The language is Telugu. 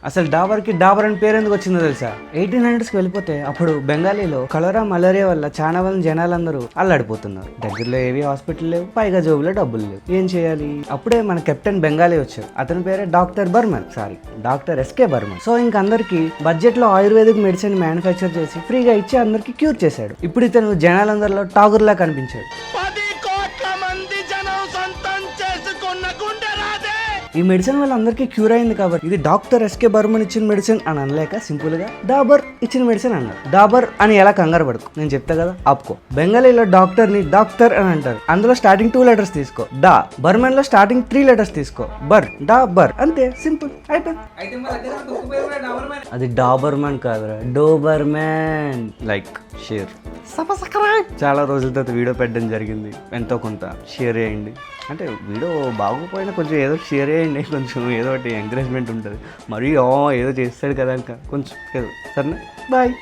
అసలు డాబర్కి డాబర్ అని పేరు ఎందుకు వచ్చిందో తెలుసా? 1800స్కి వెళ్ళిపోతే అప్పుడు బెంగాలీలో కలరా మలేరియా వల్ల చాలా మంది జనాలందరూ అల్లాడిపోతున్నారు. దగ్గరలో ఏవి హాస్పిటల్ లేవు, పైగా జోబులో డబ్బులు లేవు. ఏం చేయాలి? అప్పుడే మన కెప్టెన్ బెంగాలీ వచ్చారు. అతని పేరే డాక్టర్ ఎస్కే బర్మన్. సో ఇంకందరికి బడ్జెట్ లో ఆయుర్వేదిక్ మెడిసిన్ మ్యానుఫ్యాక్చర్ చేసి ఫ్రీగా ఇచ్చి అందరికి క్యూర్ చేశాడు. ఇప్పుడు ఇతను జనాలందరిలో టాగర్ లా కనిపించాడు. ఈ మెడిసిన్ వల్ల అందరికీ క్యూర్ అయింది కాబట్టి ఇది డాక్టర్ ఎస్కే బర్మన్ ఇచ్చిన మెడిసిన్ అని అనలేక సింపుల్ గా డాబర్ ఇచ్చిన మెడిసిన్ అన్నారు. డాబర్ అని ఎలా కంగారు పడుకో, నేను చెప్తా కదా ఆపుకో. బెంగాలీలో డాక్టర్ ని డాక్టర్ అని అంటారు. అందులో స్టార్టింగ్ 2 లెటర్స్ తీసుకో డా, బర్మన్ లో స్టార్టింగ్ 3 లెటర్స్ తీసుకో బర్, డా బర్, అంతే సింపుల్ అయిపోయింది. అది డాబర్ మ్యాన్ కాదురా, డోబర్ మ్యాన్, లైక్ షేర్. చాలా రోజుల తర్వాత వీడియో పెట్టడం జరిగింది. ఎంతో కొంత షేర్ చేయండి. అంటే వీడియో బాగోపోయినా కొంచెం ఏదో షేర్ చేయండి, కొంచెం ఏదో ఒకటి ఎంకరేజ్మెంట్ ఉంటుంది. మరి ఏదో చేస్తాడు కదా ఇంకా కొంచెం ఏదో. సరేనా, బాయ్.